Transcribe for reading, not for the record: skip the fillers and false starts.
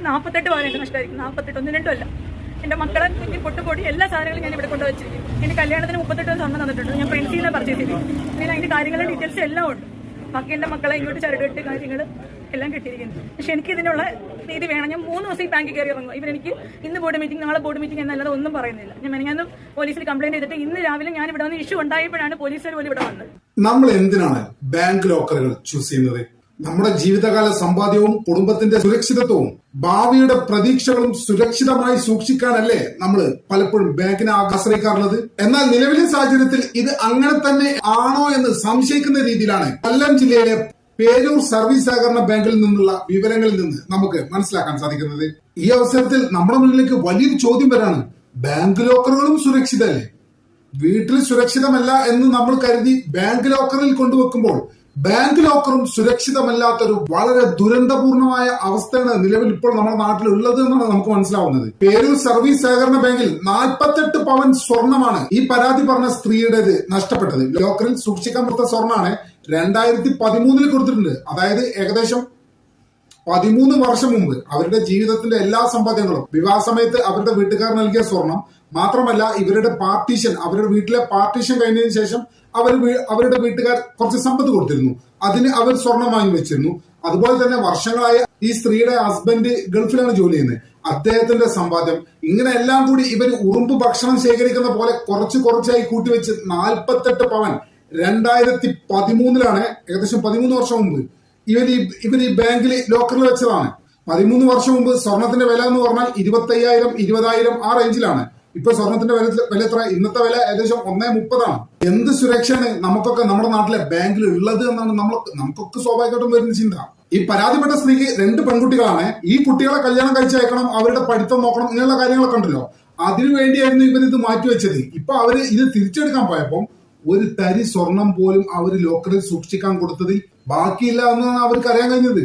48 പവനായിട്ട് നഷ്ടമായിരിക്കും. 48 1 2 അല്ല. എന്റെ മക്കളെ കുഞ്ഞി പൊട്ടുപൊടി എല്ലാ സാധനങ്ങളും ഞാൻ ഇവിടെ കൊണ്ടുവച്ചിരിക്കും. എന്റെ കല്യാണത്തിന് 38 സ്വർണ്ണം തന്നിട്ടുണ്ട്. ഞാൻ ഫ്രണ്ട്സിൽ നിന്ന് പർച്ചേസ് ചെയ്തു. പിന്നെ അതിന്റെ കാര്യങ്ങളുടെ ഡീറ്റെയിൽസ് എല്ലാം ഉണ്ട്. ബാക്കി എന്റെ മക്കളെ ഇങ്ങോട്ട് ചരടുകെട്ട് കാര്യങ്ങൾ എല്ലാം കിട്ടിയിരിക്കുന്നു. പക്ഷെ എനിക്ക് ഇതിനുള്ള നീതി വേണം. ഞാൻ 3 ദിവസം ഈ ബാങ്കിൽ കയറി ഇറങ്ങും. ഇവരെനിക്ക് ഇന്ന് ബോർഡ് മീറ്റിംഗ്, നാളെ ബോർഡ് മീറ്റിംഗ് എന്നല്ലാതെ ഒന്നും പറയുന്നില്ല. ഞാൻ മെനങ്ങാനും പോലീസിൽ കംപ്ലൈന്റ് ചെയ്തിട്ട് ഇന്ന് രാവിലെ ഞാൻ ഇവിടെ വന്ന് ഇഷ്യൂ ഉണ്ടായപ്പോഴാണ് പോലീസുകാർ പോലും ഇവിടെ വന്നത്. നമ്മൾ എന്തിനാണ് ബാങ്ക് ലോക്കറുകൾ ചൂസ് ചെയ്യുന്നത്? നമ്മുടെ ജീവിതകാല സമ്പാദ്യവും കുടുംബത്തിന്റെ സുരക്ഷിതത്വവും ഭാവിയുടെ പ്രതീക്ഷകളും സുരക്ഷിതമായി സൂക്ഷിക്കാനല്ലേ നമ്മൾ പലപ്പോഴും ബാങ്കിനെ ആശ്രയിക്കാറുള്ളത്. എന്നാൽ നിലവിലെ സാഹചര്യത്തിൽ ഇത് അങ്ങനെ തന്നെ ആണോ എന്ന് സംശയിക്കുന്ന രീതിയിലാണ് കൊല്ലം ജില്ലയിലെ പേരൂർ സർവീസ് സഹകരണ ബാങ്കിൽ നിന്നുള്ള വിവരങ്ങളിൽ നിന്ന് നമുക്ക് മനസ്സിലാക്കാൻ സാധിക്കുന്നത്. ഈ അവസരത്തിൽ നമ്മുടെ മുന്നിലേക്ക് വലിയൊരു ചോദ്യം വരാണ്. ബാങ്ക് ലോക്കറുകളും സുരക്ഷിതല്ലേ? വീട്ടിൽ സുരക്ഷിതമല്ല എന്ന് നമ്മൾ കരുതി ബാങ്ക് ലോക്കറിൽ കൊണ്ടുവെക്കുമ്പോൾ ബാങ്ക് ലോക്കറും സുരക്ഷിതമല്ലാത്തൊരു വളരെ ദുരന്തപൂർണമായ അവസ്ഥയാണ് നിലവിൽ ഇപ്പോൾ നമ്മുടെ നാട്ടിൽ ഉള്ളത് എന്നാണ് നമുക്ക് മനസ്സിലാവുന്നത്. പേരൂർ സർവീസ് സഹകരണ ബാങ്കിൽ 48 പവൻ സ്വർണമാണ് ഈ പരാതി പറഞ്ഞ സ്ത്രീയുടേത് നഷ്ടപ്പെട്ടത്. ലോക്കറിൽ സൂക്ഷിക്കാൻ പറ്റുന്ന സ്വർണ്ണമാണ് 2013 കൊടുത്തിട്ടുണ്ട്. അതായത് ഏകദേശം 13 വർഷം മുമ്പ് അവരുടെ ജീവിതത്തിന്റെ എല്ലാ സമ്പാദ്യങ്ങളും വിവാഹ സമയത്ത് അവരുടെ വീട്ടുകാർ നൽകിയ സ്വർണം മാത്രമല്ല, ഇവരുടെ പാർട്ടീഷൻ, അവരുടെ വീട്ടിലെ പാർട്ടീഷൻ കഴിഞ്ഞതിന് ശേഷം അവരുടെ വീട്ടുകാർ കുറച്ച് സമ്പത്ത് കൊടുത്തിരുന്നു. അതിന് അവർ സ്വർണം വാങ്ങി വെച്ചിരുന്നു. അതുപോലെ തന്നെ വർഷങ്ങളായ ഈ സ്ത്രീയുടെ ഹസ്ബൻഡ് ഗൾഫിലാണ് ജോലി ചെയ്യുന്നത്. അദ്ദേഹത്തിന്റെ സമ്പാദ്യം, ഇങ്ങനെ എല്ലാം കൂടി ഇവർ ഉറുമ്പ് ഭക്ഷണം ശേഖരിക്കുന്ന പോലെ കുറച്ചായി കൂട്ടിവെച്ച് 48 പവൻ 2013 ഏകദേശം 13 വർഷം മുമ്പ് ഇവർ ഈ ബാങ്കിൽ ലോക്കറിൽ വെച്ചതാണ്. 13 വർഷം മുമ്പ് സ്വർണത്തിന്റെ വില എന്ന് പറഞ്ഞാൽ 25,000 20,000 ആ റേഞ്ചിലാണ്. ഇപ്പൊ സ്വർണത്തിന്റെ വില എത്ര? ഇന്നത്തെ വില ഏകദേശം 1.30. എന്ത് സുരക്ഷയാണ് നമുക്കൊക്കെ നമ്മുടെ നാട്ടിലെ ബാങ്കിൽ ഉള്ളത് എന്നാണ് നമുക്കൊക്കെ സ്വാഭാവികമായിട്ടും വരുന്ന ചിന്ത. ഈ പരാതിപ്പെട്ട സ്ത്രീക്ക് 2 പെൺകുട്ടികളാണ്. ഈ കുട്ടികളെ കല്യാണം കഴിച്ചയക്കണം, അവരുടെ പഠിത്തം നോക്കണം, ഇങ്ങനെയുള്ള കാര്യങ്ങളൊക്കെ ഉണ്ടല്ലോ. അതിനുവേണ്ടിയായിരുന്നു ഇവരിത് മാറ്റിവെച്ചത്. ഇപ്പൊ അവര് ഇത് തിരിച്ചെടുക്കാൻ പോയപ്പോ ഒരു തരി സ്വർണം പോലും അവർ ലോക്കറിൽ സൂക്ഷിക്കാൻ കൊടുത്തതിൽ ബാക്കിയില്ല എന്നാണ് അവർക്ക് അറിയാൻ കഴിഞ്ഞത്.